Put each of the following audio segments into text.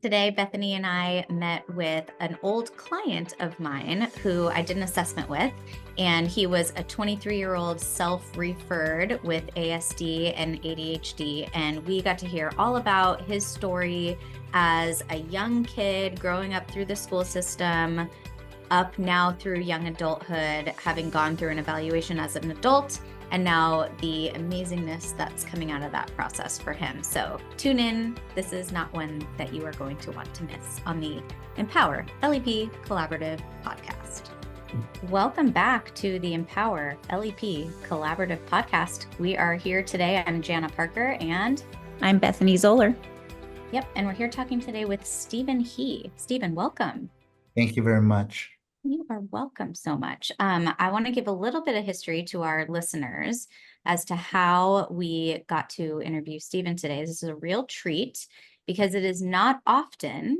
Today, Bethany and I met with an old client of mine who I did an assessment with, and he was a 23-year-old self-referred with ASD and ADHD, and we got to hear all about his story as a young kid growing up through the school system, up now through young adulthood, having gone through an evaluation as an adult, and now the amazingness that's coming out of that process for him. So tune in. This is not one that you are going to want to miss on the Empower LEP Collaborative Podcast. Welcome back to the Empower LEP Collaborative Podcast. We are here today. I'm Jana Parker and I'm Bethany Zoller. Yep. And we're here talking today with Stephen He. Stephen, welcome. Thank you very much. You are welcome so much. I want to give a little bit of history to our listeners as to how we got to interview Stephen today. This is a real treat because it is not often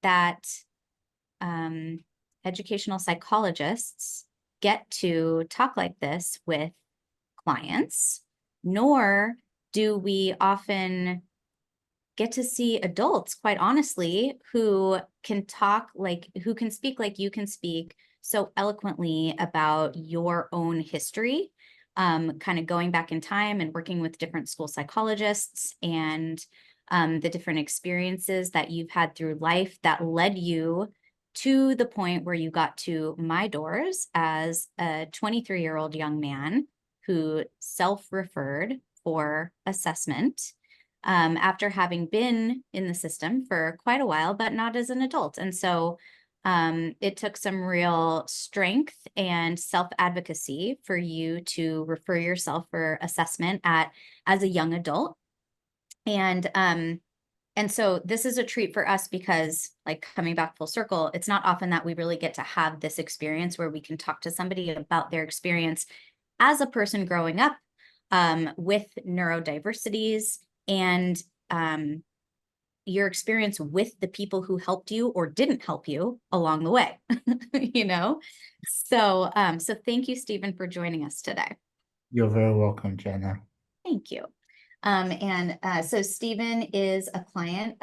that educational psychologists get to talk like this with clients, nor do we often get to see adults, quite honestly, who can speak like you can speak so eloquently about your own history, kind of going back in time and working with different school psychologists and the different experiences that you've had through life that led you to the point where you got to my doors as a 23-year-old young man who self-referred for assessment after having been in the system for quite a while, but not as an adult. And so it took some real strength and self-advocacy for you to refer yourself for assessment as a young adult. And so this is a treat for us because, like, coming back full circle, it's not often that we really get to have this experience where we can talk to somebody about their experience as a person growing up with neurodiversities and your experience with the people who helped you or didn't help you along the way, So thank you, Stephen, for joining us today. You're very welcome, Jenna. Thank you. So Stephen is a client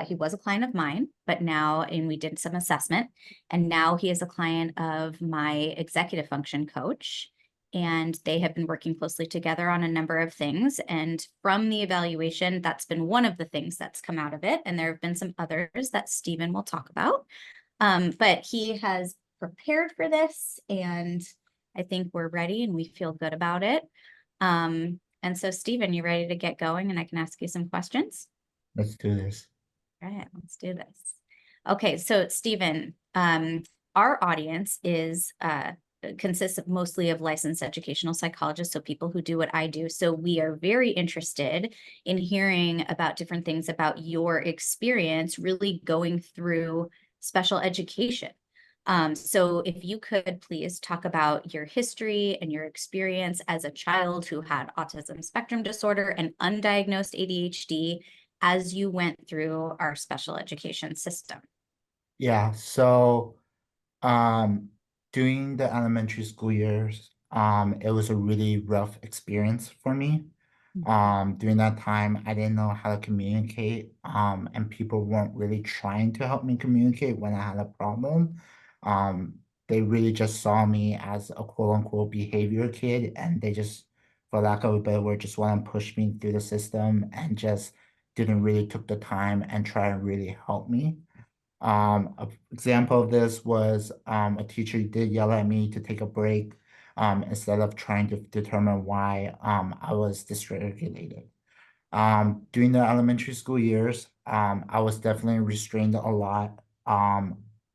he was a client of mine, but now, and we did some assessment, and now he is a client of my executive function coach. And they have been working closely together on a number of things. And from the evaluation, that's been one of the things that's come out of it. And there have been some others that Stephen will talk about. But he has prepared for this, and I think we're ready and we feel good about it. And so, Stephen, you ready to get going and I can ask you some questions? Let's do this. All right, let's do this. Okay, so Stephen, our audience consists mostly of licensed educational psychologists, so people who do what I do. So we are very interested in hearing about different things about your experience really going through special education. So if you could please talk about your history and your experience as a child who had autism spectrum disorder and undiagnosed ADHD as you went through our special education system. Yeah, so during the elementary school years, it was a really rough experience for me. During that time, I didn't know how to communicate, and people weren't really trying to help me communicate when I had a problem. They really just saw me as a quote-unquote behavior kid, and they just, for lack of a better word, just want to push me through the system and just didn't really took the time and try to really help me. An example of this was a teacher did yell at me to take a break instead of trying to determine why I was dysregulated. During the elementary school years, I was definitely restrained a lot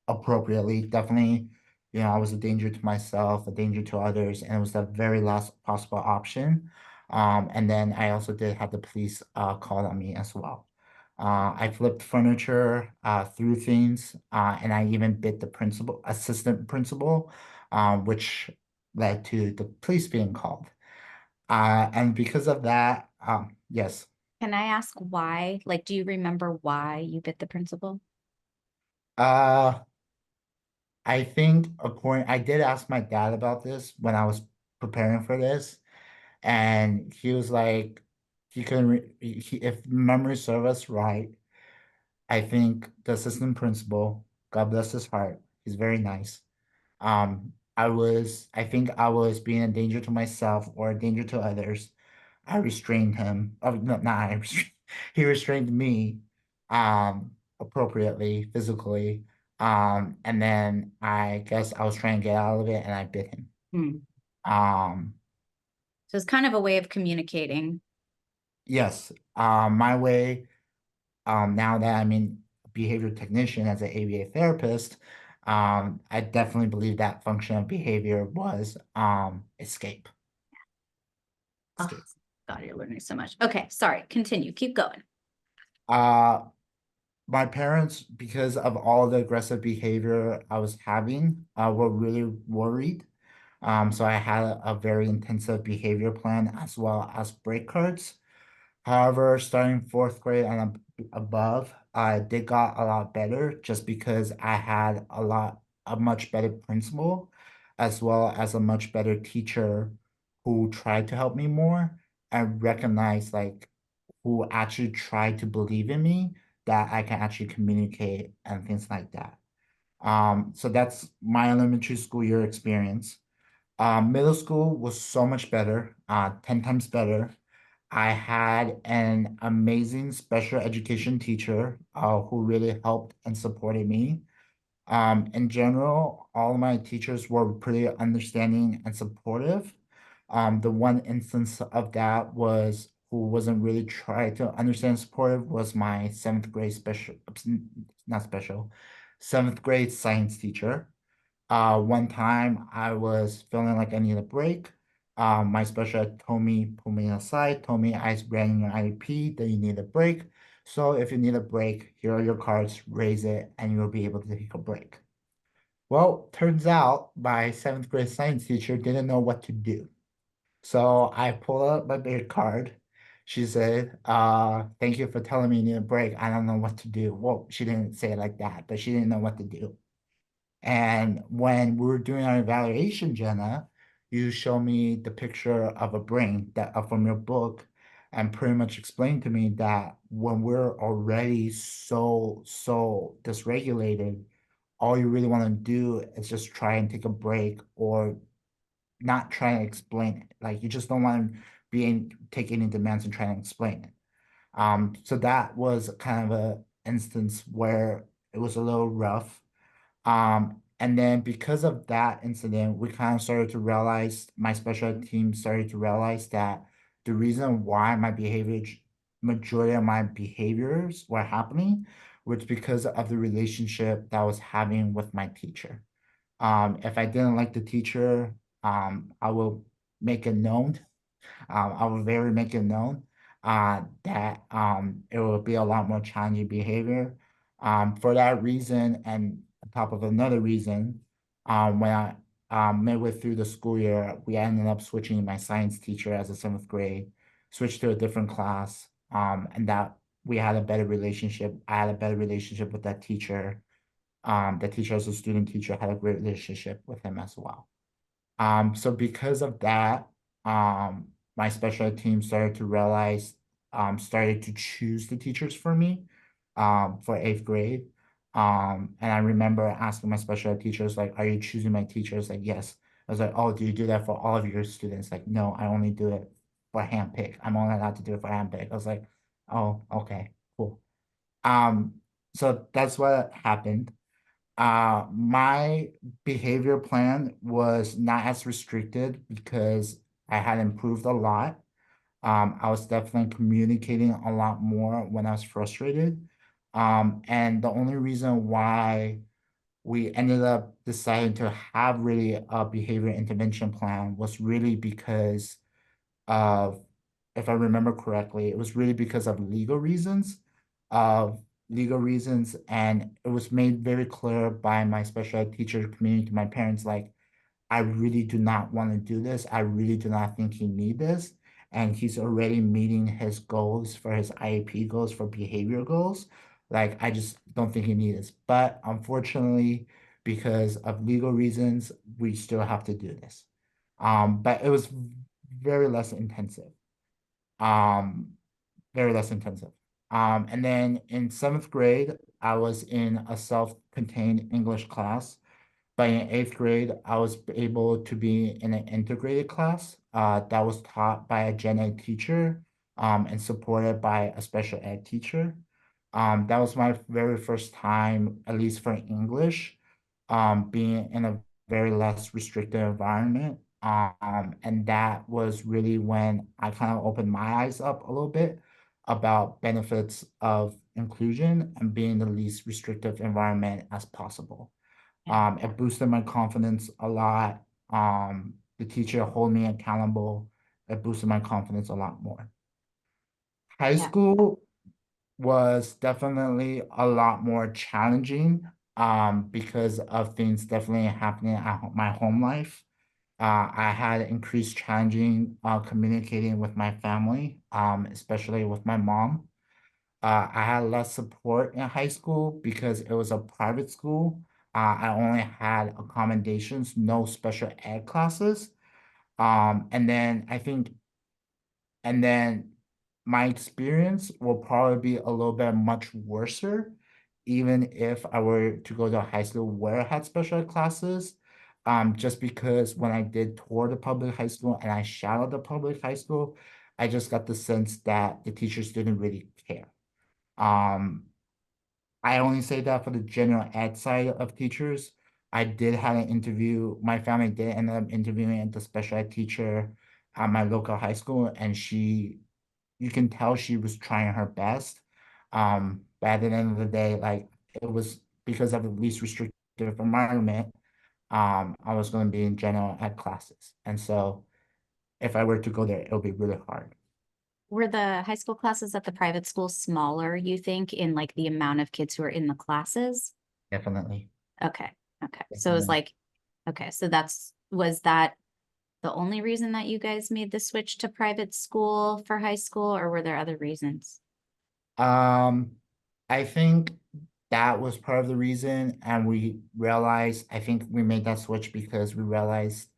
appropriately. Definitely, I was a danger to myself, a danger to others, and it was the very last possible option. And then I also did have the police called on me as well. I flipped furniture, threw things, and I even bit the assistant principal, which led to the police being called. And because of that, yes. Can I ask why? Like, do you remember why you bit the principal? I think I did ask my dad about this when I was preparing for this, and he was like, he couldn't, if memory serves us right, I think the assistant principal, God bless his heart, he's very nice. I think I was being a danger to myself or a danger to others. I restrained him. Oh, no, not I restrained. He restrained me, appropriately, physically. And then I guess I was trying to get out of it and I bit him. Hmm. Um, So it's kind of a way of communicating. yes, my way, now that I'm in behavior technician as an ABA therapist, I definitely believe that function of behavior was, escape. Oh, Escape. God, you're learning so much. Okay, sorry. Continue. Keep going. Uh, my parents, because of all the aggressive behavior I was having, were really worried. So I had a very intensive behavior plan as well as break cards. However, starting fourth grade and above, they got a lot better just because I had a much better principal, as well as a much better teacher who tried to help me more and recognized like who actually tried to believe in me that I can actually communicate and things like that. So that's my elementary school year experience. Middle school was so much better, 10 times better. I had an amazing special education teacher, who really helped and supported me. In general, all of my teachers were pretty understanding and supportive. The one instance of that was who wasn't really trying to understand supportive was my seventh grade special, not special, seventh grade science teacher. One time I was feeling like I need a break. My special ed pulled me aside, told me I ran your IEP, that you need a break. So if you need a break, here are your cards, raise it, and you'll be able to take a break. Well, turns out my seventh grade science teacher didn't know what to do. So I pulled out my big card. She said, thank you for telling me you need a break. I don't know what to do. Well, she didn't say it like that, but she didn't know what to do. And when we were doing our evaluation, Jenna, you show me the picture of a brain that from your book and pretty much explained to me that when we're already so dysregulated, all you really want to do is just try and take a break or not try and explain it. Like you just don't want to take any demands and try and explain it. So that was kind of a instance where it was a little rough. And then because of that incident, we kind of started to realize, my special ed team started to realize that the reason why majority of my behaviors were happening was because of the relationship that I was having with my teacher. If I didn't like the teacher, I will make it known. I will very make it known that it will be a lot more challenging behavior. For that reason, and on top of another reason, when I midway through the school year, we ended up switching my science teacher as a seventh grade, switched to a different class, and that we had a better relationship. I had a better relationship with that teacher. The teacher as a student teacher had a great relationship with him as well. So because of that, my special ed team started to choose the teachers for me, for eighth grade. And I remember asking my special ed teachers, like, are you choosing my teachers? Like, yes. I was like, oh, do you do that for all of your students? Like, no, I only do it for handpick. I'm only allowed to do it for handpick. I was like, oh, okay, cool. Um, so that's what happened. My behavior plan was not as restricted because I had improved a lot. I was definitely communicating a lot more when I was frustrated. And the only reason why we ended up deciding to have really a behavior intervention plan was really because of, if I remember correctly, it was really because of legal reasons, and it was made very clear by my special ed teacher community to my parents, like, I really do not want to do this. I really do not think he need this. And he's already meeting his goals for his IEP goals for behavior goals. Like, I just don't think he needs this. But unfortunately, because of legal reasons, we still have to do this. But it was very less intensive. Um, very less intensive. And then in seventh grade, I was in a self-contained English class. But in eighth grade, I was able to be in an integrated class that was taught by a gen ed teacher and supported by a special ed teacher. That was my very first time, at least for English, being in a very less restricted environment. And that was really when I kind of opened my eyes up a little bit about benefits of inclusion and being the least restrictive environment as possible. Yeah. It boosted my confidence a lot. The teacher hold me accountable. It boosted my confidence a lot more. High Yeah. school was definitely a lot more challenging because of things definitely happening at my home life. I had increased challenging communicating with my family, especially with my mom. I had less support in high school because it was a private school. I only had accommodations, no special ed classes. And then I think, and then my experience will probably be a little bit much worser, even if I were to go to a high school where I had special ed classes. Just because when I did tour the public high school and I shadowed the public high school, I just got the sense that the teachers didn't really care. Um, I only say that for the general ed side of teachers. I did have an interview. My family did end up interviewing the special ed teacher at my local high school, and you can tell she was trying her best. But at the end of the day, like it was because of the least restrictive environment. I was going to be in general ed classes, and so if I were to go there, it would be really hard. Were the high school classes at the private school smaller, you think, in like the amount of kids who are in the classes? Definitely, Okay. Okay. So it was definitely. like, okay, so was that the only reason that you guys made the switch to private school for high school, or were there other reasons? Um, I think that was part of the reason, and we realized, I think we made that switch because we realized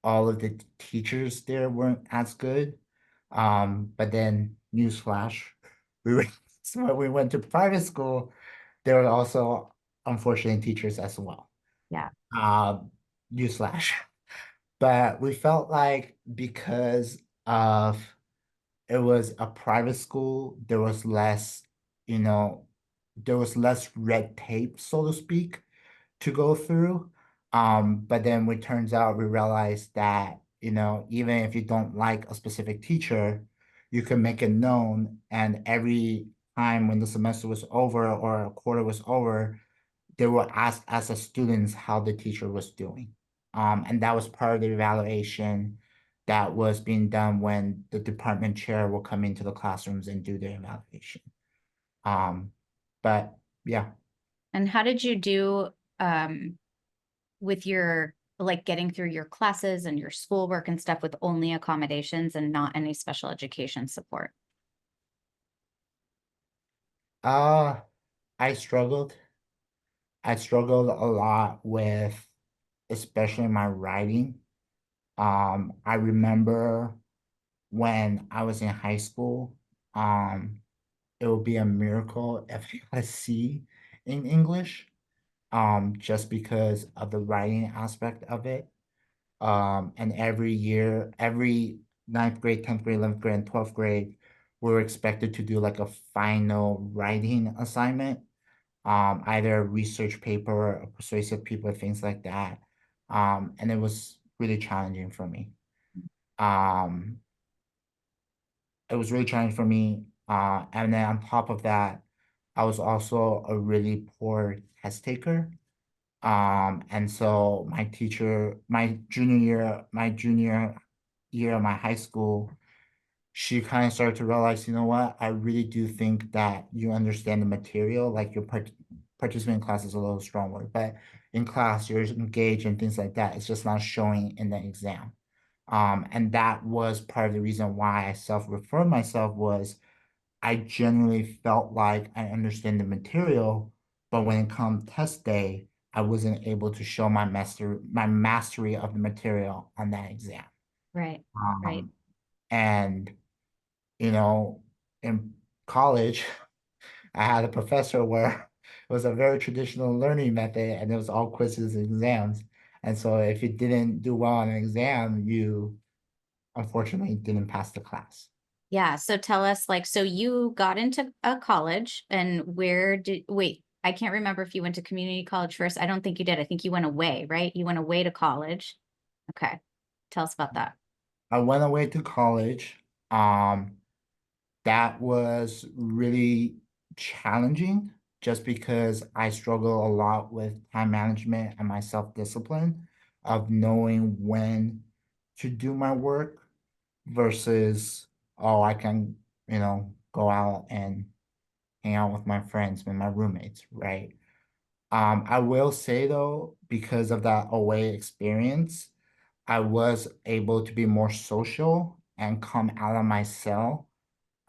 all of the teachers there weren't as good. But then newsflash, we were so when we went to private school, there were also unfortunate teachers as well. Yeah. Um, Newsflash. But we felt like because of it was a private school, you know, there was less red tape, so to speak, to go through. But then it turns out we realized that, even if you don't like a specific teacher, you can make it known, and every time when the semester was over or a quarter was over, they will ask as the students how the teacher was doing. And that was part of the evaluation that was being done when the department chair will come into the classrooms and do the evaluation. Um, but yeah. And how did you do um with your like getting through your classes and your schoolwork and stuff with only accommodations and not any special education support? Uh, I struggled. I struggled a lot with especially my writing. I remember when I was in high school, um, it would be a miracle if I got a C in English, just because of the writing aspect of it. And every year, every ninth grade, 10th grade, 11th grade, and 12th grade, we were expected to do like a final writing assignment, either a research paper, a persuasive paper, things like that. And it was really challenging for me. Um, it was really challenging for me. And then on top of that, I was also a really poor test taker. And so my junior year of my high school, she kind of started to realize, you know what, I really do think that you understand the material, like your participant in class is a little strong word, but in class you're engaged and things like that. It's just not showing in the exam. And that was part of the reason why I self-referred myself was I genuinely felt like I understand the material, but when it comes test day, I wasn't able to show my mastery of the material on that exam. Right. Right. And you know, in college, I had a professor where it was a very traditional learning method and it was all quizzes and exams. And so if you didn't do well on an exam, you unfortunately didn't pass the class. Yeah. So tell us, like, so you got into a college and wait, I can't remember if you went to community college first. I don't think you did. I think you went away, right? You went away to college. Okay. Tell us about that. I went away to college. Um, that was really challenging just because I struggle a lot with time management and my self-discipline of knowing when to do my work versus, oh, I can, go out and hang out with my friends, with my roommates, right? I will say though, because of that away experience, I was able to be more social and come out of my cell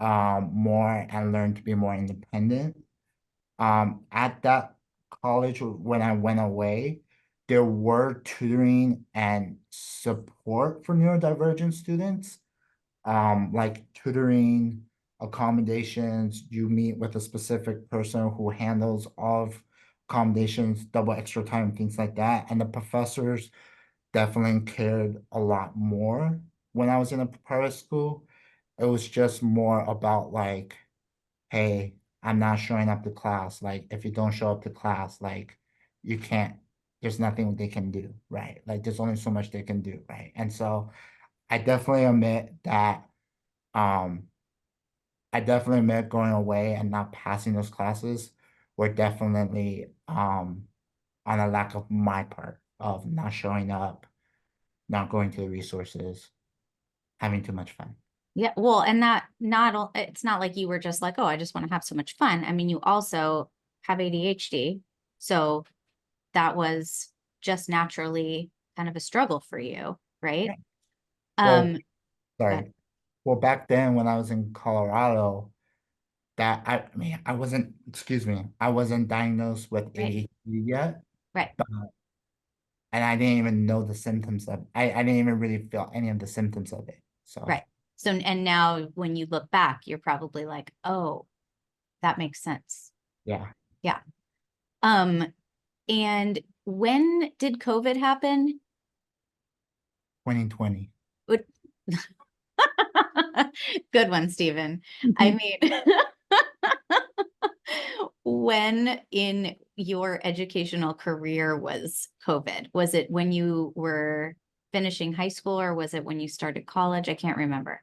more and learn to be more independent. At that college when I went away, there were tutoring and support for neurodivergent students, like tutoring, accommodations. You meet with a specific person who handles all of accommodations, double extra time, things like that. And the professors definitely cared a lot more when I was in a private school. It was just more about like, hey, I'm not showing up to class. Like, if you don't show up to class, like, you can't, there's nothing they can do, right? Like, there's only so much they can do, right? And so I definitely admit that, um, I definitely admit going away and not passing those classes were definitely, on a lack of my part of not showing up, not going to the resources, having too much fun. Yeah, well, and that it's not like you were just like, oh, I just want to have so much fun. I mean, you also have ADHD. So that was just naturally kind of a struggle for you, right? Right. Well, Um, but sorry. Well, back then when I was in Colorado, I mean, excuse me, I wasn't diagnosed with right, ADHD yet, right, but, and I didn't even know the symptoms I didn't even really feel any of the symptoms of it. So, right. So, and now when you look back, you're probably like, oh, that makes sense. yeah, Yeah. Um, and when did COVID happen? 2020. Would Good one, Stephen. I mean, when in your educational career was COVID? Was it when you were finishing high school or was it when you started college? I can't remember.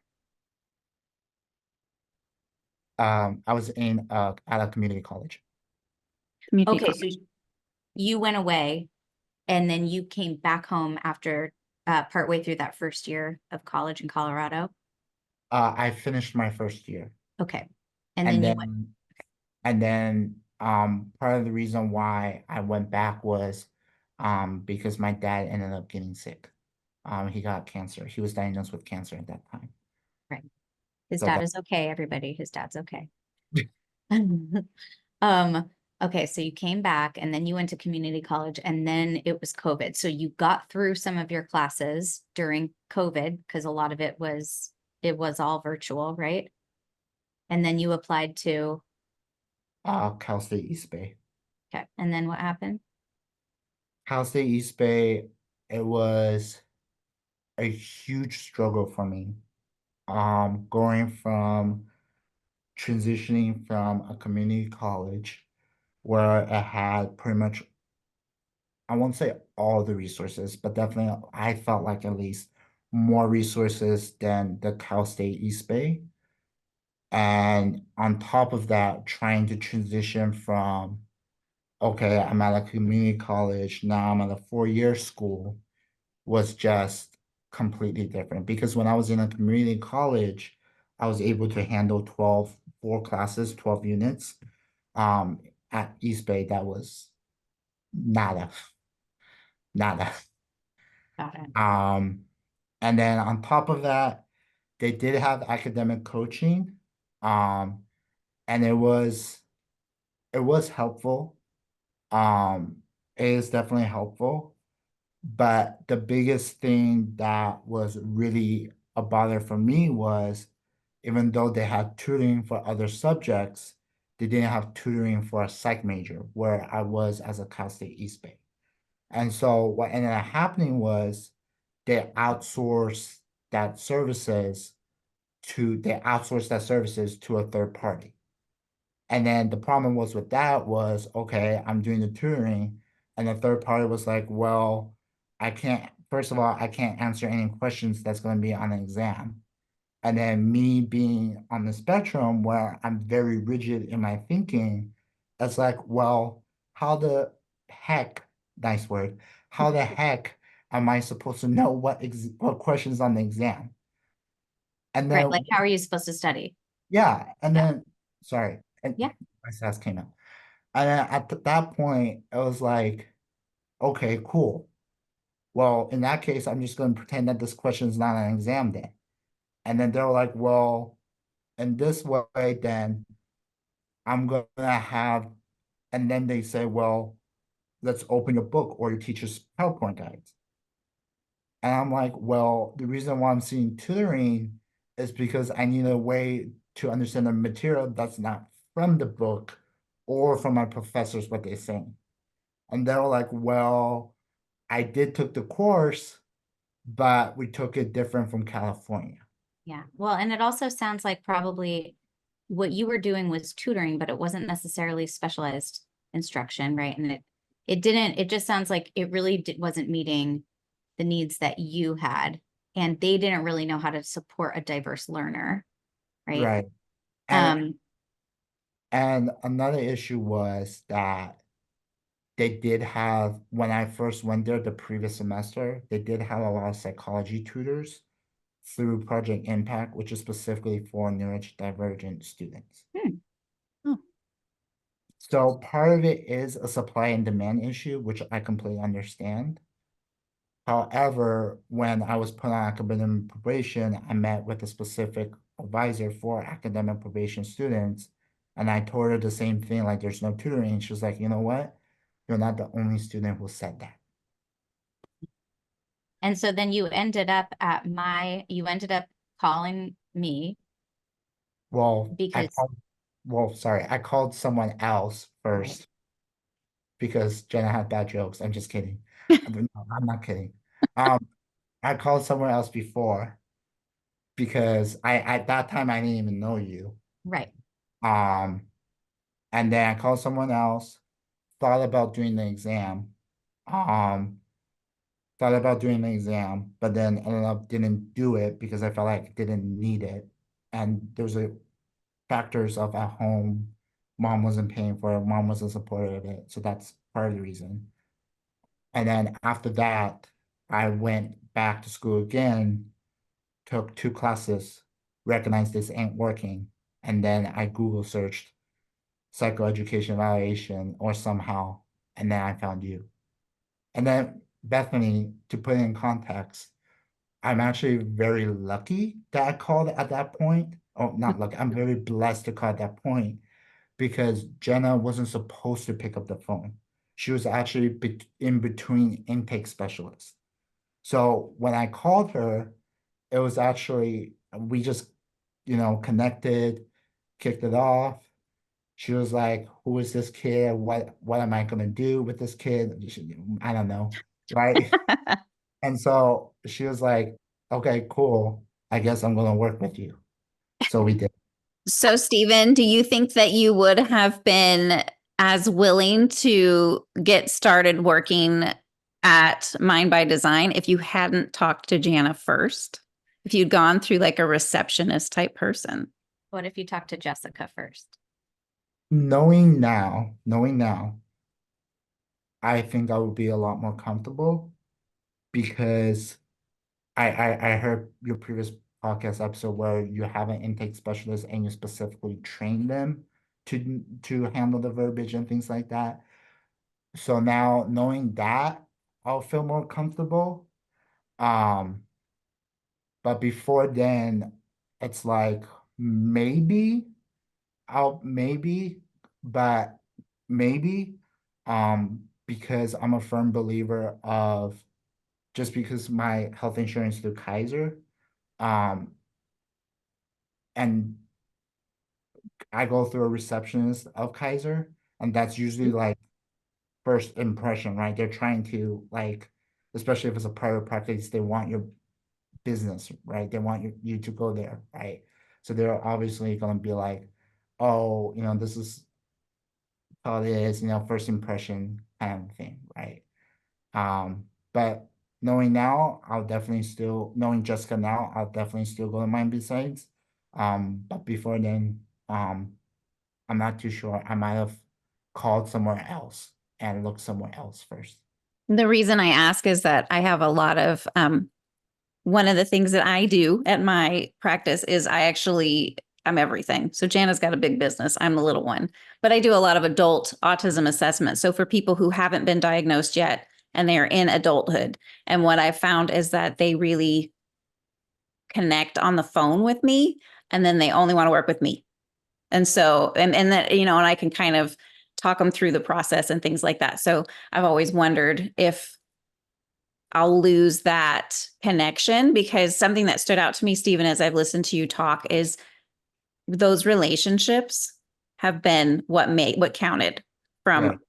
I was at a community college. Community Okay, so college. you went away and then you came back home after partway through that first year of college in Colorado. I finished my first year, Okay. And and then you went, then part of the reason why I went back was because my dad ended up getting sick. He got cancer. He was diagnosed with cancer at that time. right. His So dad that is okay, everybody. His dad's okay. Um, okay, so you came back and then you went to community college and then it was COVID. So you got through some of your classes during COVID because a lot of it was all virtual, right? And then you applied to, Cal State East Bay. okay, and then what happened? Cal State East Bay, it was a huge struggle for me. Going from transitioning from a community college where it had pretty much, I won't say all the resources, but definitely I felt like at least more resources than the Cal State East Bay. And on top of that, trying to transition from, okay, I'm at a community college, now I'm at a 4-year school was just completely different because when I was in a community college, I was able to handle 4 classes, 12 units. Um, at East Bay, that was nada, nada. Got it. Um, and then on top of that, they did have academic coaching. Um, and it was helpful. It is definitely helpful. But the biggest thing that was really a bother for me was even though they had tutoring for other subjects, they didn't have tutoring for a psych major where I was as a Cal State East Bay. And so what ended up happening was they outsourced that services they outsourced that services to a third party. And then the problem was with that was, okay, I'm doing the tutoring, and the third party was like, well, I can't, first of all, I can't answer any questions that's going to be on an exam. And then me being on the spectrum where I'm very rigid in my thinking, it's like, well, how the heck, nice word, how the heck am I supposed to know what questions on the exam? And Right. then Like, how are you supposed to study? yeah, and Yeah. then sorry, and Yeah. my sass came out. And then at that point, it was like, okay, cool. Well, in that case, I'm just going to pretend that this question is not an exam day. And then they're like, well, in this way, then I'm going to have, and then they say, well, let's open your book or your teacher's PowerPoint guides. And I'm like, well, the reason why I'm seeing tutoring is because I need a way to understand the material that's not from the book or from my professors, what they're saying. And they were like, well, I did took the course, but we took it different from California. Yeah. Well, and it also sounds like probably what you were doing was tutoring, but it wasn't necessarily specialized instruction, right? And it just sounds like it really wasn't meeting the needs that you had, and they didn't really know how to support a diverse learner, right? Right. And Um, and another issue was that they did have, when I first went there the previous semester, they did have a lot of psychology tutors through Project Impact, which is specifically for neurodivergent students. hmm. Oh, So part of it is a supply and demand issue, which I completely understand. However, when I was put on academic probation, I met with a specific advisor for academic probation students, and I told her the same thing, like there's no tutoring. And she was like, you know what? You're not the only student who said that. and so then you ended up calling me Well, because, sorry, I called someone else right. first because Jenna had bad jokes. I'm just kidding. No, I'm not kidding. Um, I called someone else before because at that time I didn't even know you. Right. Um, and then I called someone else, thought about doing the exam, um, but then ended up didn't do it because I felt like I didn't need it. And there's a factors of at home, mom wasn't paying for it, mom wasn't supportive of it. So that's part of the reason. And then after that, I went back to school again, took 2 classes, recognized this ain't working. And then I Google searched psychoeducation evaluation or somehow, and then I found you. And then Bethany, to put it in context, I'm actually very lucky that I called at that point. Oh, not lucky. I'm very blessed to call at that point because Jenna wasn't supposed to pick up the phone. She was actually in between intake specialists. So when I called her, it was actually, we just, connected, kicked it off. She was like, who is this kid? What am I gonna do with this kid? I don't know. Right. And so she was like, okay, cool. I guess I'm gonna work with you. So we did. So, Stephen, do you think that you would have been as willing to get started working at Mind by Design if you hadn't talked to Jana first? If you'd gone through like a receptionist type person? What if you talk to Jessica first? Knowing now, I think I would be a lot more comfortable because I heard your previous podcast episode where you have an intake specialist and you specifically train them to handle the verbiage and things like that. So now knowing that, I'll feel more comfortable. Um, but before then, it's like maybe maybe, but maybe, because I'm a firm believer of just because my health insurance through Kaiser, um, and I go through a receptionist of Kaiser, and that's usually like first impression, right? They're trying to like, especially if it's a private practice, they want your business, right? They want you to go there, right? So they're obviously going to be like, oh, this is how it is, first impression kind of thing, right? But knowing Jessica now, I'll definitely still go to Mind Besides. But before then, I'm not too sure. I might have called somewhere else and looked somewhere else first. The reason I ask is that I have a lot of one of the things that I do at my practice is I'm everything. So Jana's got a big business. I'm the little one, but I do a lot of adult autism assessment. So for people who haven't been diagnosed yet and they're in adulthood, and what I found is that they really connect on the phone with me, and then they only want to work with me. And so, and that, and I can kind of talk them through the process and things like that. So I've always wondered if I'll lose that connection, because something that stood out to me, Stephen, as I've listened to you talk, is those relationships have been what counted from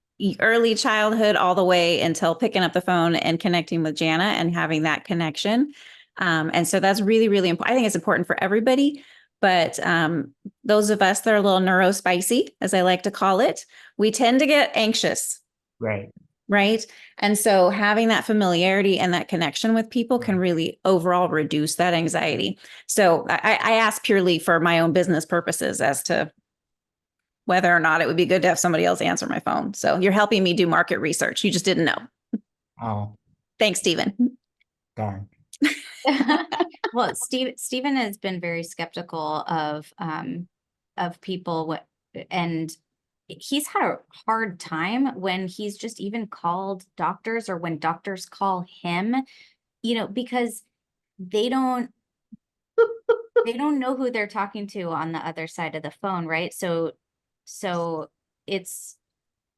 early childhood all the way until picking up the phone and connecting with Jana and having that connection. And so that's really, really important. I think it's important for everybody. But those of us that are a little neurospicy, as I like to call it, we tend to get anxious. Right. Right. And so having that familiarity and that connection with people can really overall reduce that anxiety. So I ask purely for my own business purposes as to whether or not it would be good to have somebody else answer my phone. So you're helping me do market research. You just didn't know. Oh, Thanks, Stephen. darn. Well, Stephen has been very skeptical of people, and he's had a hard time when he's just even called doctors, or when doctors call him, because they don't know who they're talking to on the other side of the phone, right? So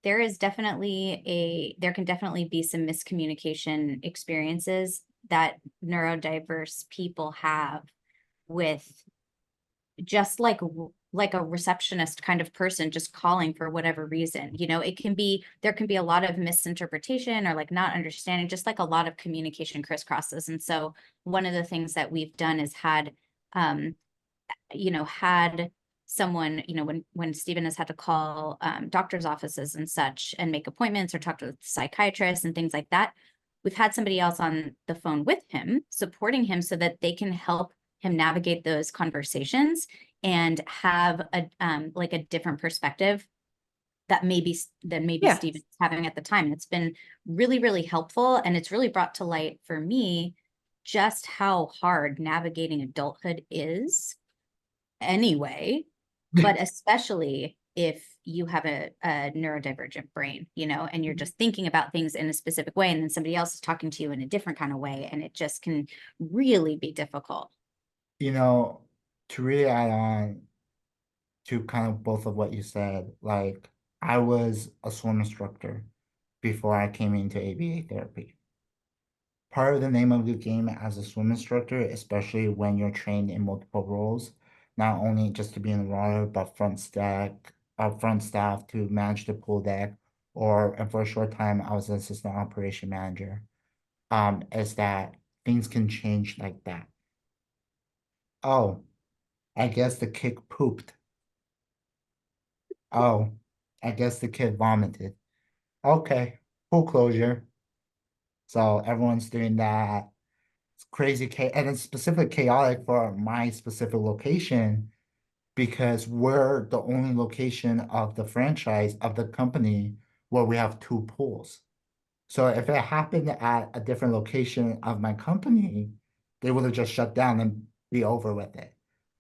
there can definitely be some miscommunication experiences that neurodiverse people have with just like a receptionist kind of person just calling for whatever reason. There can be a lot of misinterpretation or like not understanding, just like a lot of communication crisscrosses. And so one of the things that we've done is had someone, when Stephen has had to call doctor's offices and such and make appointments or talk to psychiatrists and things like that, we've had somebody else on the phone with him, supporting him so that they can help him navigate those conversations and have a different perspective that maybe Stephen's having at the time. And it's been really, really helpful. And it's really brought to light for me just how hard navigating adulthood is anyway, but especially if you have a neurodivergent brain, and you're just thinking about things in a specific way, and then somebody else is talking to you in a different kind of way, and it just can really be difficult. To really add on to kind of both of what you said, like I was a swim instructor before I came into ABA therapy. Part of the name of the game as a swim instructor, especially when you're trained in multiple roles, not only just to be in the water, but front staff to manage the pool deck, and for a short time, I was an assistant operation manager, is that things can change like that. Oh, I guess the kid pooped. Oh, I guess the kid vomited. Okay, pool closure. So everyone's doing that. It's crazy, and it's specifically chaotic for my specific location because we're the only location of the franchise of the company where we have two pools. So if it happened at a different location of my company, they would have just shut down and be over with it.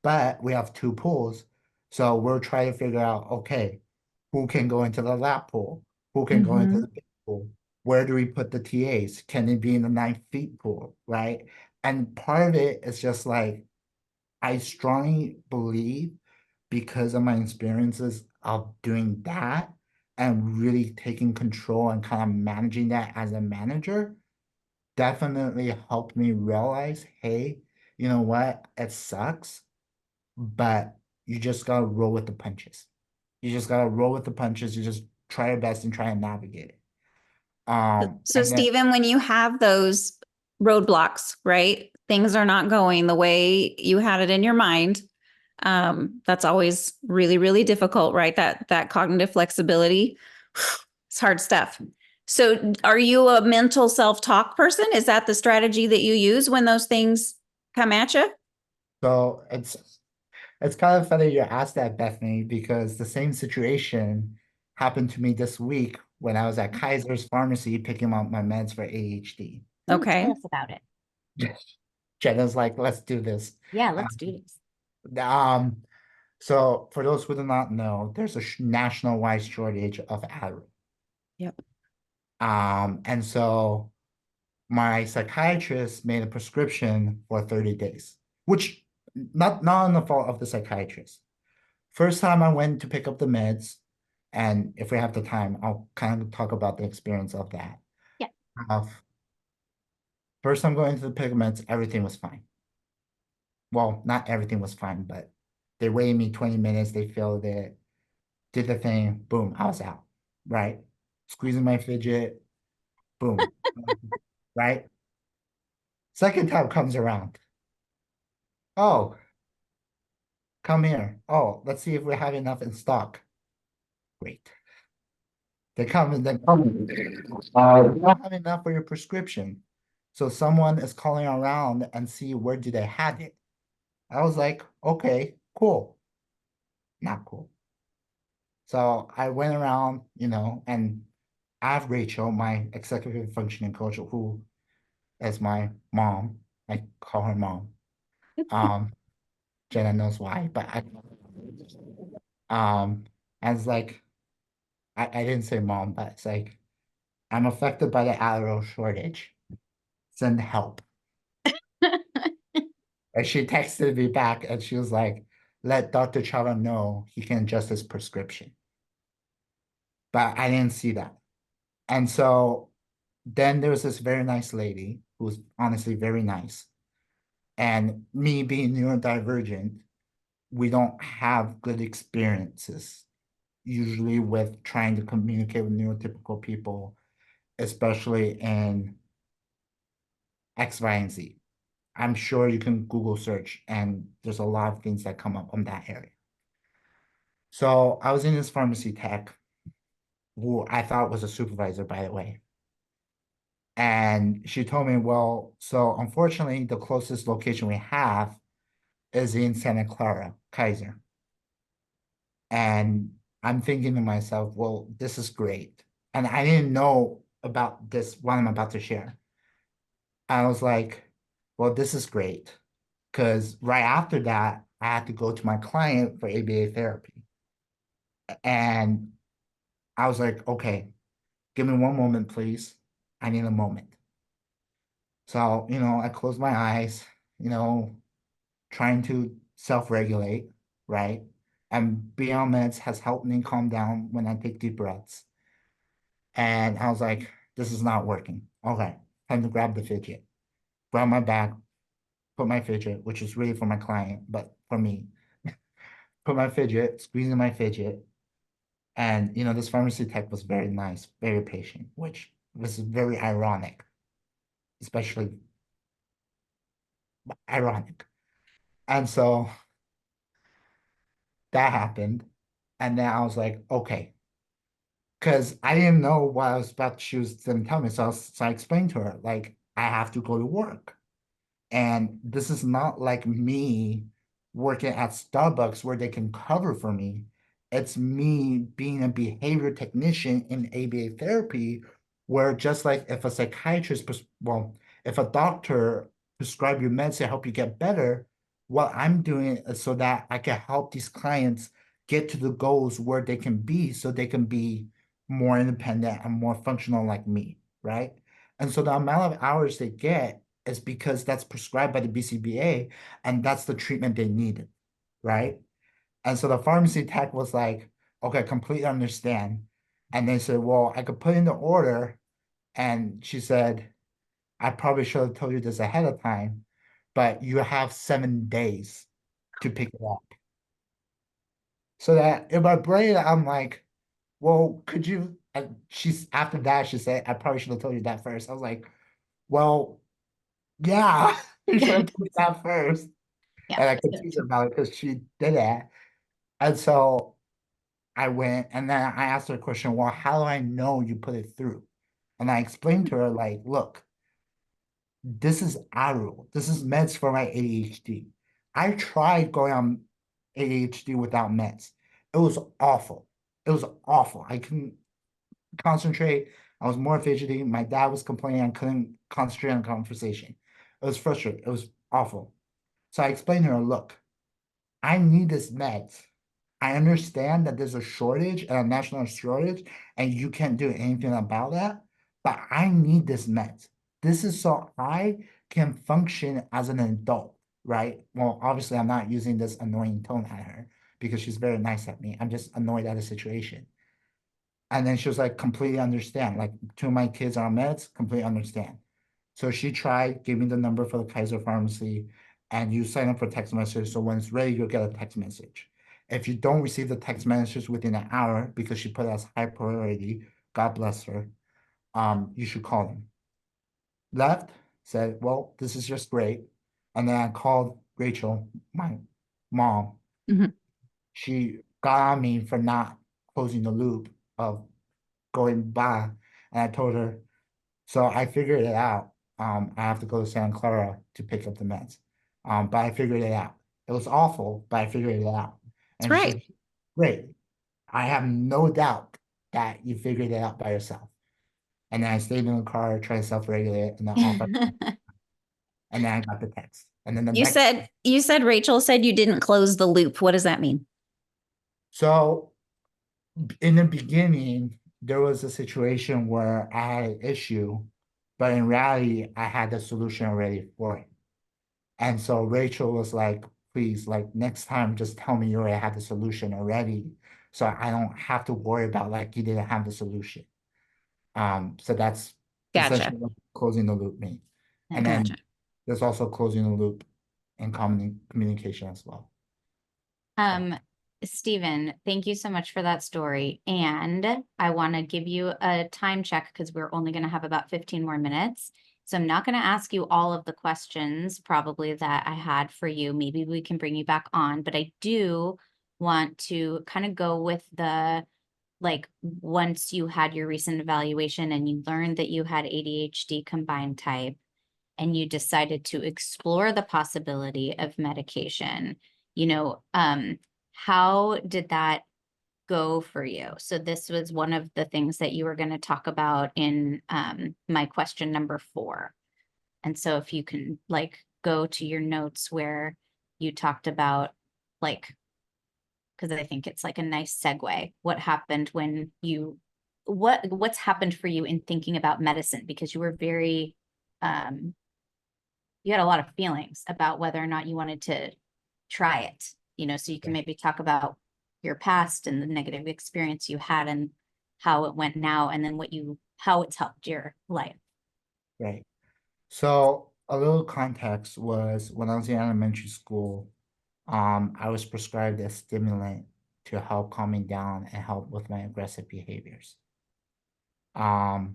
But we have two pools, so we're trying to figure out, okay, who can go into the lap pool? Who can go into the big pool? Where do we put the TAs? Can it be in the 9 feet pool, right? And part of it is just like, I strongly believe because of my experiences of doing that and really taking control and kind of managing that as a manager, definitely helped me realize, hey, you know what? It sucks, but you just gotta roll with the punches. You just gotta roll with the punches. You just try your best and try and navigate it. So And then Stephen, when you have those roadblocks, right? Things are not going the way you had it in your mind. That's always really, really difficult, right? That cognitive flexibility. It's hard stuff. So are you a mental self-talk person? Is that the strategy that you use when those things come at you? so it's kind of funny you asked that, Bethany, because the same situation happened to me this week when I was at Kaiser's Pharmacy picking up my meds for ADHD. Ooh, Okay. tell us about it. Jenna's like, let's do this. Yeah, let's do this. Um, so for those who do not know, there's a national-wide shortage of Adderall. Yep. And so my psychiatrist made a prescription for 30 days, which not on the fault of the psychiatrist. First time I went to pick up the meds, and if we have the time, I'll kind of talk about the experience of that. Yeah. First time going to the pick up meds, everything was fine. Well, not everything was fine, but they waited me 20 minutes, they filled it, did the thing, boom, I was out, right? Squeezing my fidget, boom, right? Second time comes around. Oh, come here. Oh, let's see if we have enough in stock. Great. They come and then we don't have enough for your prescription. So someone is calling around and see where do they have it. I was like, okay, cool. Not cool. So I went around, and I have Rachel, my executive functioning coach, who is my mom. I call her mom. Jenna knows why, but I was like, I didn't say mom, but it's like, I'm affected by the Adderall shortage. Send help. And she texted me back and she was like, let Dr. Chava know he can adjust his prescription. But I didn't see that. And so then there was this very nice lady who was honestly very nice. And me being neurodivergent, we don't have good experiences usually with trying to communicate with neurotypical people, especially in X, Y, and Z. I'm sure you can Google search and there's a lot of things that come up on that area. So I was in this pharmacy tech, who I thought was a supervisor, by the way. And she told me, well, so unfortunately, the closest location we have is in Santa Clara, Kaiser. And I'm thinking to myself, well, this is great. And I didn't know about this, what I'm about to share. I was like, well, this is great. Because right after that, I had to go to my client for ABA therapy. And I was like, okay, give me one moment, please. I need a moment. So, I closed my eyes, trying to self-regulate, right? And being on meds has helped me calm down when I take deep breaths. And I was like, this is not working. Okay, time to grab the fidget. Grab my bag, put my fidget, which is really for my client, but for me, put my fidget, squeezing my fidget. And, this pharmacy tech was very nice, very patient, which was very ironic, especially ironic. And so that happened. And then I was like, okay, because I didn't know what I was about. She was going to tell me. So I explained to her, like, I have to go to work. And this is not like me working at Starbucks where they can cover for me. It's me being a behavior technician in ABA therapy, where just like if a psychiatrist, if a doctor prescribe you meds to help you get better, what I'm doing is so that I can help these clients get to the goals where they can be so they can be more independent and more functional like me, right? And so the amount of hours they get is because that's prescribed by the BCBA and that's the treatment they needed, right? And so the pharmacy tech was like, okay, completely understand. And they said, well, I could put in the order. And she said, I probably should have told you this ahead of time, but you have 7 days to pick it up. So that in my brain, I'm like, well, could you? And she's after that, she said, I probably should have told you that first. I was like, well, yeah, you should have told me that first. Yeah. And I confused her about it because she did that. And so I went and then I asked her a question, well, how do I know you put it through? And I explained to her, like, look, this is Adderall. This is meds for my ADHD. I tried going on ADHD without meds. It was awful. It was awful. I couldn't concentrate. I was more fidgety. My dad was complaining I couldn't concentrate on conversation. It was frustrating. It was awful. So I explained to her, look, I need this meds. I understand that there's a shortage and a national shortage, and you can't do anything about that, but I need this meds. This is so I can function as an adult, right? Well, obviously, I'm not using this annoying tone at her because she's very nice at me. I'm just annoyed at the situation. And then she was like, completely understand. Like, two of my kids are on meds, completely understand. So she tried, gave me the number for the Kaiser Pharmacy, and you sign up for text message. So when it's ready, you'll get a text message. If you don't receive the text message within an hour because she put it as high priority, God bless her, you should call them. Left, said, well, this is just great. And then I called Rachel, my mom. Mhm. She got on me for not closing the loop of going by. And I told her, so I figured it out. I have to go to Santa Clara to pick up the meds. But I figured it out. It was awful, but I figured it out. That's And she right. said, great. I have no doubt that you figured it out by yourself. And then I stayed in the car, trying to self-regulate, and then off. And then I got the text. And then the You next. said Rachel said you didn't close the loop. What does that mean? So in the beginning, there was a situation where I had an issue, but in reality, I had the solution already for it. And so Rachel was like, please, like next time, just tell me you already have the solution already. So I don't have to worry about like you didn't have the solution. So that's Gotcha. essentially what closing the loop means. And then Gotcha. there's also closing the loop in communication as well. Stephen, thank you so much for that story. And I want to give you a time check because we're only going to have about 15 more minutes. So I'm not going to ask you all of the questions probably that I had for you. Maybe we can bring you back on, but I do want to kind of go with the, like, once you had your recent evaluation and you learned that you had ADHD combined type and you decided to explore the possibility of medication, how did that go for you? So this was one of the things that you were going to talk about in my question number 4. And so if you can like go to your notes where you talked about like, because I think it's like a nice segue, what happened when what's happened for you in thinking about medicine, because you were very you had a lot of feelings about whether or not you wanted to try it, so you can maybe talk about your past and the negative experience you had and how it went now, and then how it's helped your life. Right. So a little context was when I was in elementary school, I was prescribed a stimulant to help calm me down and help with my aggressive behaviors. The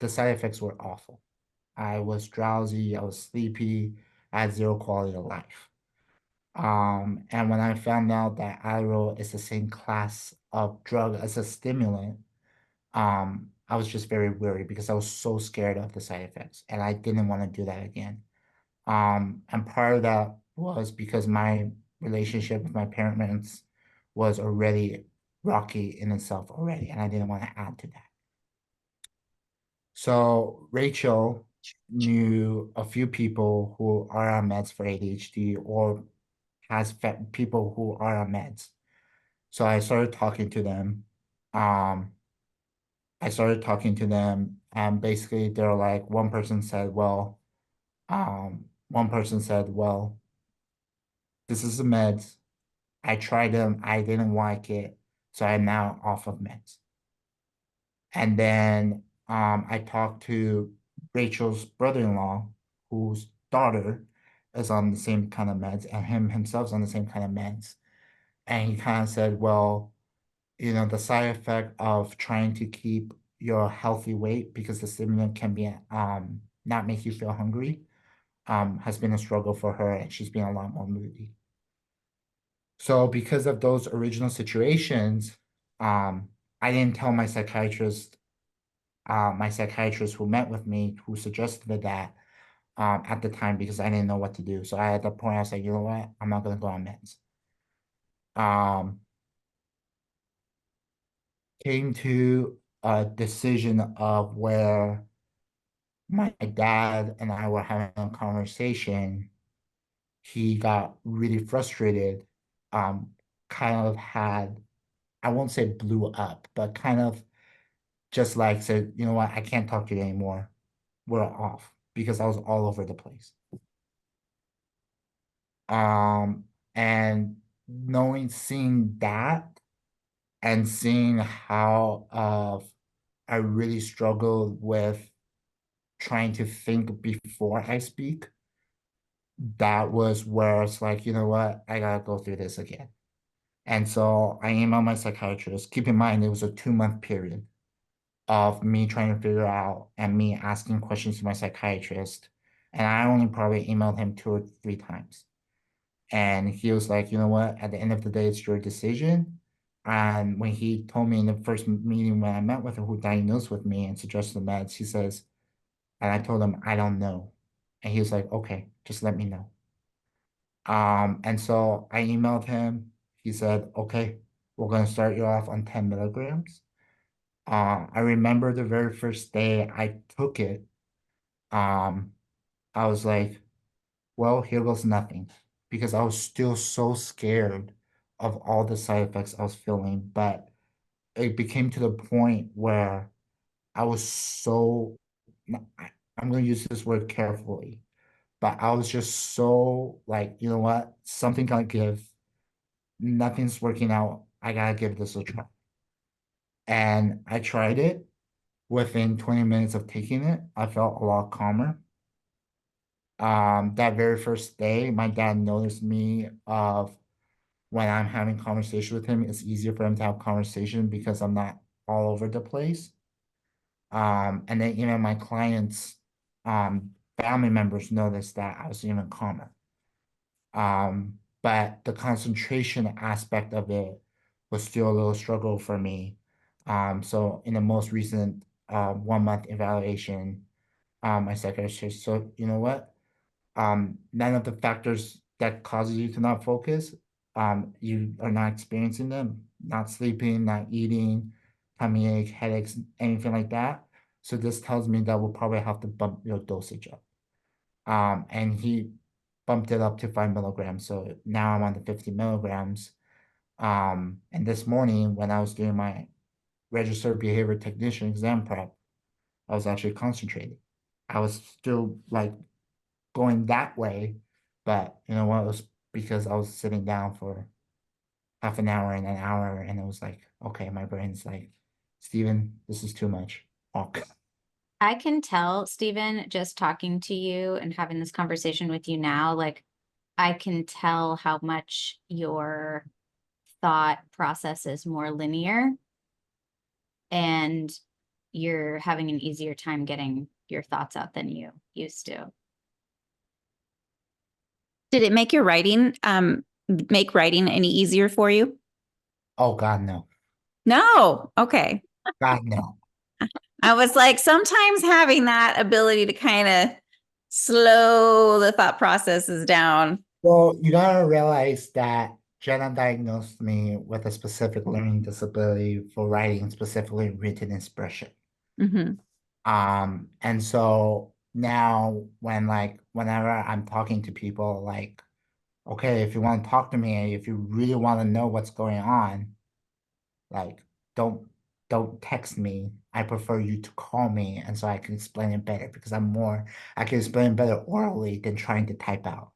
side effects were awful. I was drowsy, I was sleepy, I had zero quality of life. And when I found out that Adderall is the same class of drug as a stimulant, I was just very worried because I was so scared of the side effects and I didn't want to do that again. And part of that was because my relationship with my parents was already rocky in itself already, and I didn't want to add to that. So Rachel knew a few people who are on meds for ADHD or has people who are on meds. So I started talking to them. And basically they're like, one person said, well, this is the meds. I tried them. I didn't like it. So I'm now off of meds. And then I talked to Rachel's brother-in-law, whose daughter is on the same kind of meds, and himself's on the same kind of meds. And he kind of said, well, the side effect of trying to keep your healthy weight because the stimulant can be not make you feel hungry has been a struggle for her, and she's been a lot more moody. So because of those original situations, I didn't tell my psychiatrist who met with me, who suggested that at the time, because I didn't know what to do. So at that point, I was like, you know what? I'm not going to go on meds. Came to a decision of where my dad and I were having a conversation. He got really frustrated, kind of had, I won't say blew up, but kind of just like said, you know what, I can't talk to you anymore. We're off, because I was all over the place. And seeing that and seeing how I really struggled with trying to think before I speak, that was where it's like, you know what, I gotta go through this again. And so I emailed my psychiatrist. Keep in mind, it was a 2-month period of me trying to figure out and me asking questions to my psychiatrist. And I only probably emailed him 2 or 3 times. And he was like, you know what, at the end of the day, it's your decision. And when he told me in the first meeting when I met with him, who diagnosed with me and suggested the meds, he says, and I told him, I don't know. And he was like, okay, just let me know. And so I emailed him. He said, okay, we're going to start you off on 10 milligrams. I remember the very first day I took it, I was like, well, here goes nothing, because I was still so scared of all the side effects I was feeling. But it became to the point where I was so, I'm going to use this word carefully, but I was just so like, you know what, something gotta give. Nothing's working out. I gotta give this a try. And I tried it. Within 20 minutes of taking it, I felt a lot calmer. That very first day, my dad noticed me of when I'm having conversation with him, it's easier for him to have conversation because I'm not all over the place. And then even my clients, family members noticed that I was even calmer. But the concentration aspect of it was still a little struggle for me. So in the most recent 1 month evaluation, my psychiatrist, so you know what? None of the factors that causes you to not focus, you are not experiencing them, not sleeping, not eating, tummy ache, headaches, anything like that. So this tells me that we'll probably have to bump your dosage up. And he bumped it up to 5 milligrams. So now I'm on the 50 milligrams. And this morning when I was doing my registered behavior technician exam prep, I was actually concentrating. I was still like going that way, but you know what? It was because I was sitting down for half an hour and an hour, and it was like, okay, my brain's like, Steven, this is too much. Walk. I can tell, Stephen, just talking to you and having this conversation with you now, like I can tell how much your thought process is more linear and you're having an easier time getting your thoughts out than you used to. Did it make your writing, make writing any easier for you? Oh God, no. No. Okay. God, no. I was like, sometimes having that ability to kind of slow the thought processes down. Well, you gotta realize that Jana diagnosed me with a specific learning disability for writing, specifically written expression. Mhm. And so now whenever I'm talking to people, like, okay, if you want to talk to me, if you really want to know what's going on, like, don't text me. I prefer you to call me, and so I can explain it better, because I can explain it better orally than trying to type out.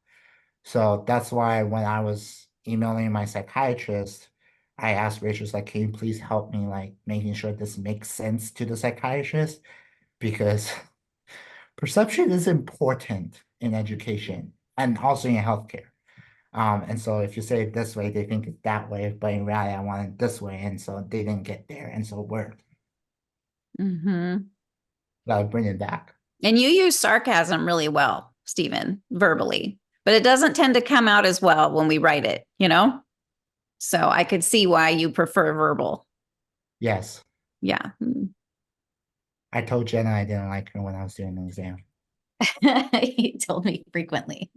So that's why when I was emailing my psychiatrist, I asked Rachel, like, can you please help me, like, making sure this makes sense to the psychiatrist? Because perception is important in education. and also in healthcare. And so if you say it this way, they think it's that way, but in reality, I want it this way. And so they didn't get there. And so we're gotta bring it back. And you use sarcasm really well, Stephen, verbally, but it doesn't tend to come out as well when we write it, you know? So I could see why you prefer verbal. Yes. Yeah. I told Jenna I didn't like her when I was doing the exam. He told me frequently.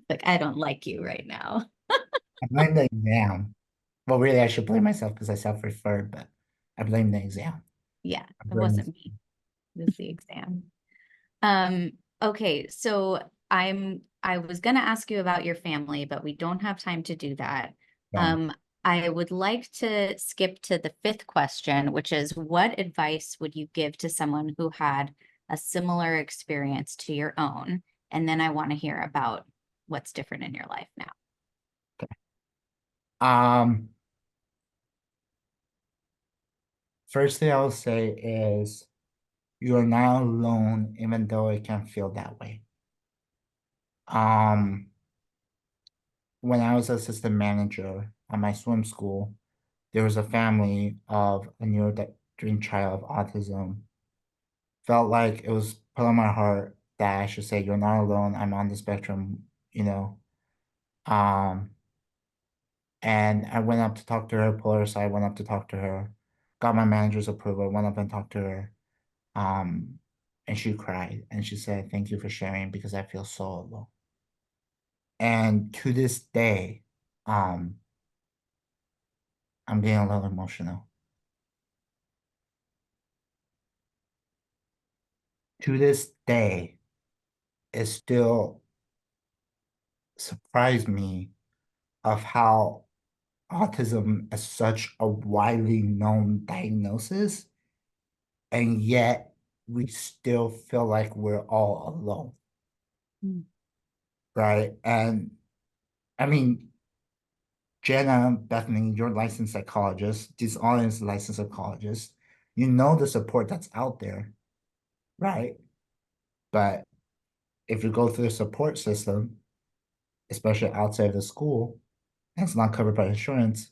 Like, I don't like you right now. I blame the exam. Well, really, I should blame myself because I self-referred, but I blame the exam. Yeah, I it blame wasn't me. It was the exam. Okay, so I was gonna ask you about your family, but we don't have time to do that. I would like to skip to the fifth question, which is what advice would you give to someone who had a similar experience to your own? And then I want to hear about what's different in your life now. First thing I will say is you are not alone, even though it can feel that way. When I was assistant manager at my swim school, there was a family of a neurodivergent child of autism. Felt like it was put on my heart that I should say, you're not alone. I'm on the spectrum, you know. And I went up to talk to her, pull her aside, went up to talk to her, got my manager's approval, went up and talked to her. And she cried and she said, thank you for sharing because I feel so alone. And to this day, I'm getting a little emotional. To this day, it still surprised me of how autism is such a widely known diagnosis, and yet we still feel like we're all alone. Right? And I mean, Jana and Bethany, you're licensed psychologists, this audience is licensed psychologists. You know the support that's out there, right? But if you go through the support system, especially outside of the school, and it's not covered by insurance,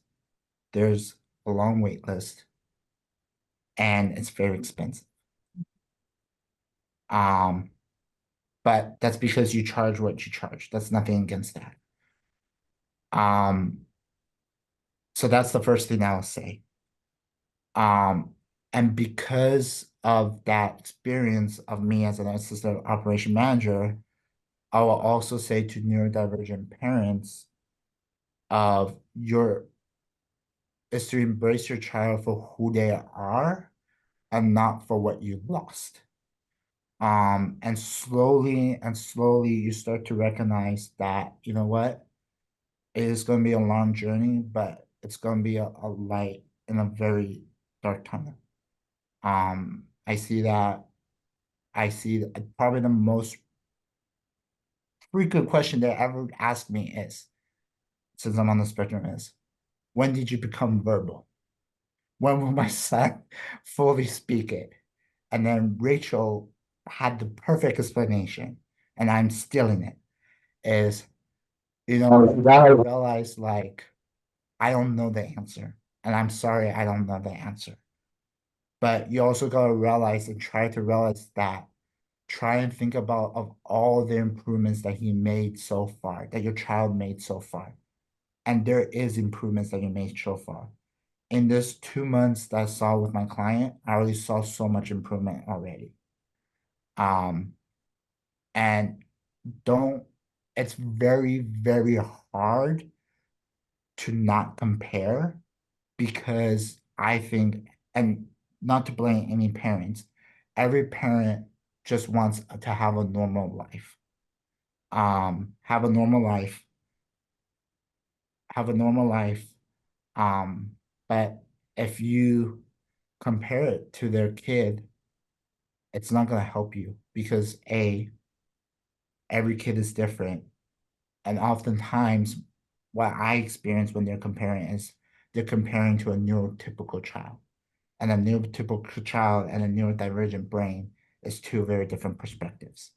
there's a long wait list and it's very expensive. But that's because you charge what you charge. That's nothing against that. So that's the first thing I'll say. And because of that experience of me as an assistant operation manager, I will also say to neurodivergent parents of is to embrace your child for who they are and not for what you lost. And slowly you start to recognize that, you know what, it is going to be a long journey, but it's going to be a light in a very dark tunnel. I see probably the most frequent question they ever ask me is, since I'm on the spectrum, is, when did you become verbal? When will my son fully speak it? And then Rachel had the perfect explanation, and I'm stealing it, is, you gotta realize, like, I don't know the answer, and I'm sorry I don't know the answer. But you also gotta realize and try to realize that try and think about of all the improvements that he made so far, that your child made so far. And there is improvements that you made so far. In this 2 months that I saw with my client, I already saw so much improvement already. And it's very, very hard to not compare because I think, and not to blame any parents, every parent just wants to have a normal life. Have a normal life, have a normal life. But if you compare it to their kid, it's not going to help you because every kid is different. And oftentimes what I experience when they're comparing is they're comparing to a neurotypical child. And a neurotypical child and a neurodivergent brain is two very different perspectives.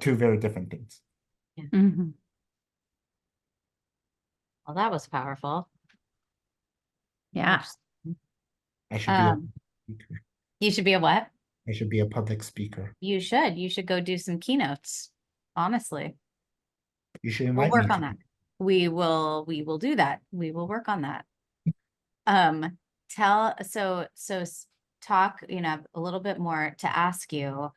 two very different things. Mhm. Well, that was powerful. Yeah. I should be a Um, speaker. you should be a what? I should be a public speaker. You should. You should go do some keynotes. Honestly, You should we'll invite me work on to. that. We will do that. We will work on that. Um, talk, a little bit more to ask you.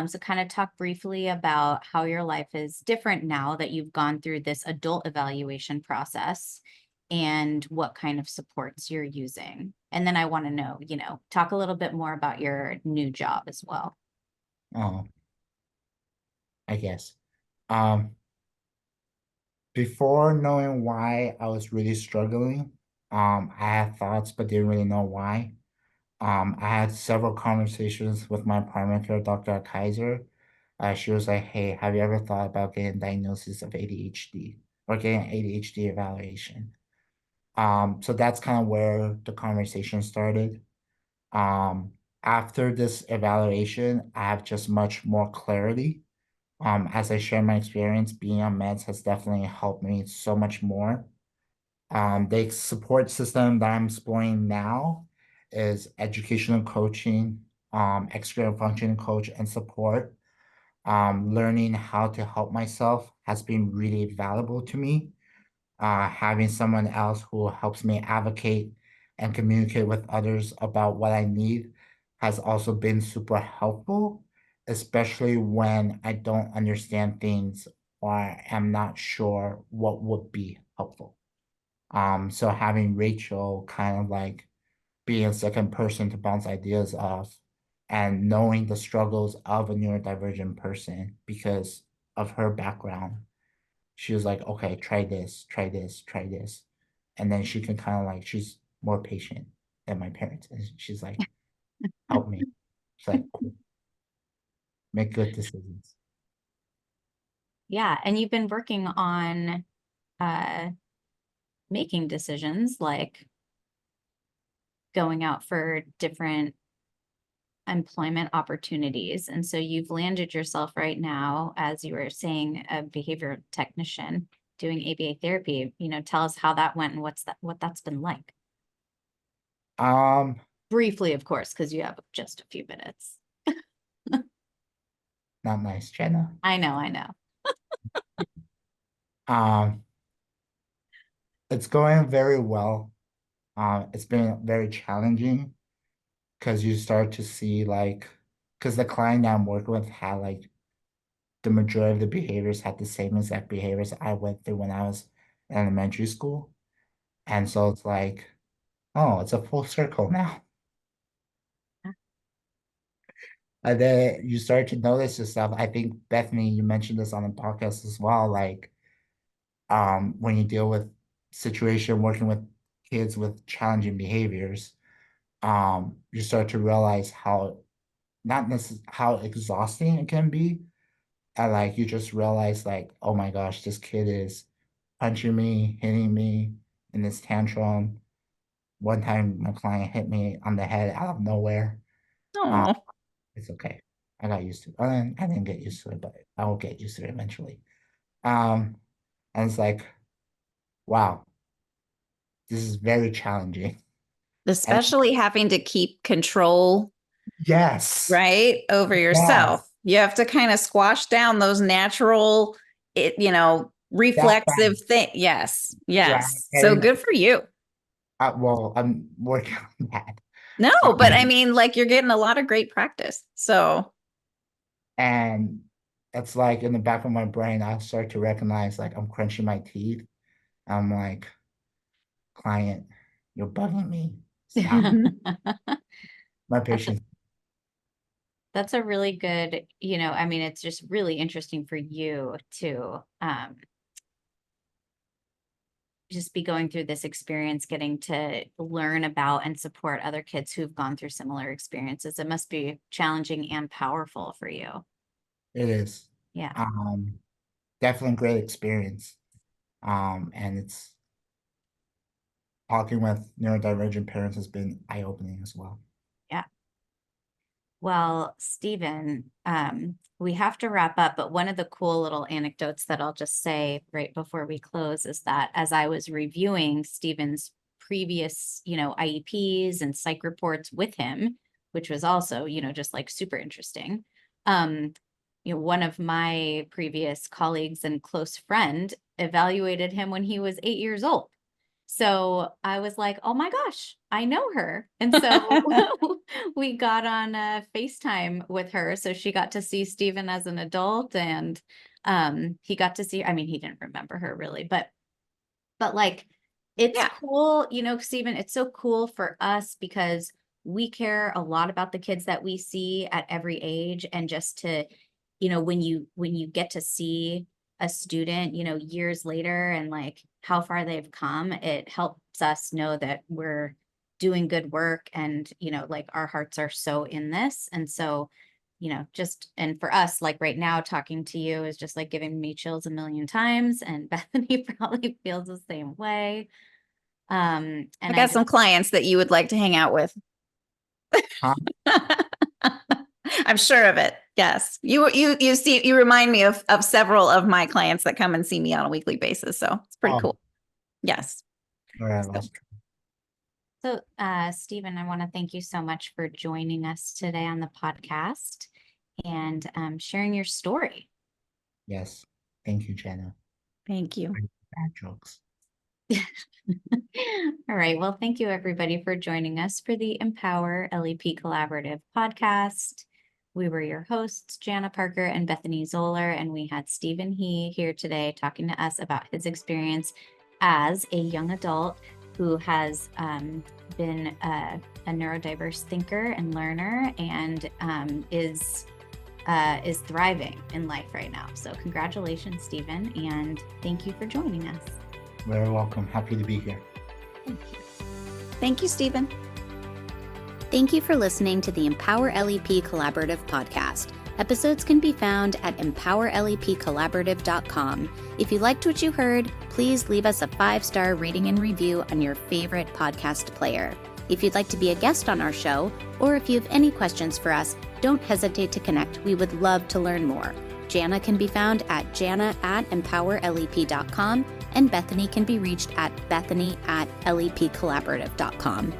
So kind of talk briefly about how your life is different now that you've gone through this adult evaluation process and what kind of supports you're using. And then I want to know, talk a little bit more about your new job as well. Oh, I guess. Um, Before knowing why I was really struggling, I had thoughts but didn't really know why. I had several conversations with my primary care doctor at Kaiser. She was like, "Hey, have you ever thought about getting diagnosis of ADHD or getting an ADHD evaluation?" So that's kind of where the conversation started. Um, After this evaluation, I have just much more clarity. As I share my experience, being on meds has definitely helped me so much more. The support system that I'm exploring now is educational coaching, executive functioning coach and support. Learning how to help myself has been really valuable to me. Having someone else who helps me advocate and communicate with others about what I need has also been super helpful, especially when I don't understand things or am not sure what would be helpful. So having Rachel kind of like being a second person to bounce ideas off and knowing the struggles of a neurodivergent person because of her background, she was like, okay, try this, try this, try this. And then she can kind of like, she's more patient than my parents. And she's like, help me. She's like, cool, make good decisions. Yeah, and you've been working on uh making decisions like going out for different employment opportunities. And so you've landed yourself right now, as you were saying, a behavior technician doing ABA therapy. Tell us how that went and what that's been like. Um, Briefly, of course, because you have just a few minutes. Not nice, Jenna. I know. Um, it's going very well. It's been very challenging because you start to see like, because the client I'm working with had like the majority of the behaviors had the same exact behaviors I went through when I was in elementary school. And so it's like, oh, it's a full circle now. And then you start to notice yourself. I think Bethany, you mentioned this on the podcast as well. Like, when you deal with situation working with kids with challenging behaviors, you start to realize how not necessarily how exhausting it can be. And like you just realize like, oh my gosh, this kid is punching me, hitting me in this tantrum. One time my client hit me on the head out of nowhere. Um, Oh, it's okay. I got used to it. I didn't get used to it, but I will get used to it eventually. Um, and it's like, wow, this is very challenging. And especially having to keep control, yes, right, over yourself. yes, You have to kind of squash down those natural, that reflexive bad, thing. Yes, right? yes. So And good for you. well, I'm working on that. No, but I Um, mean, like you're getting a lot of great practice. So, and it's like in the back of my brain, I start to recognize like I'm crunching my teeth. I'm like, client, you're bugging me. Stop. mhm. My That's a patience. that's a really good, it's just really interesting for you to just be going through this experience, getting to learn about and support other kids who've gone through similar experiences. It must be challenging and powerful for you. It is. Yeah. Um, Definitely great experience. And it's talking with neurodivergent parents has been eye-opening as well. Yeah. Well, Stephen, we have to wrap up, but one of the cool little anecdotes that I'll just say right before we close is that as I was reviewing Stephen's previous, IEPs and psych reports with him, which was also, just like super interesting. One of my previous colleagues and close friend evaluated him when he was 8 years old. So I was like, oh my gosh, I know her. And so we got on FaceTime with her. So she got to see Stephen as an adult, and he got to see, he didn't remember her really, but like, it's Yeah. cool, Stephen, it's so cool for us because we care a lot about the kids that we see at every age. And just to, when you get to see a student, years later and like how far they've come, it helps us know that we're doing good work and, like our hearts are so in this. And so, and for us, like right now, talking to you is just like giving me chills a million times, and Bethany probably feels the same way. And I got some clients that you would like to hang out with. Huh? I'm sure of it. Yes. You remind me of several of my clients that come and see me on a weekly basis. So it's pretty Oh. cool. Yes. All right, lost track. So, Stephen, I want to thank you so much for joining us today on the podcast and sharing your story. Yes. Thank you, Jana. Thank you. Bad jokes. All right. Well, thank you everybody for joining us for the Empower LEP Collaborative Podcast. We were your hosts, Jana Parker and Bethany Zoller, and we had Stephen He here today talking to us about his experience as a young adult who has been a neurodiverse thinker and learner, and is thriving in life right now. So congratulations, Stephen, and thank you for joining us. Very welcome. Happy to be here. Thank you. Thank you, Stephen. Thank you for listening to the Empower LEP Collaborative Podcast. Episodes can be found at empowerlepcollaborative.com. If you liked what you heard, please leave us a 5-star rating and review on your favorite podcast player. If you'd like to be a guest on our show, or if you have any questions for us, don't hesitate to connect. We would love to learn more. Jana can be found at jana@empowerlep.com, and Bethany can be reached at bethany@lepcollaborative.com.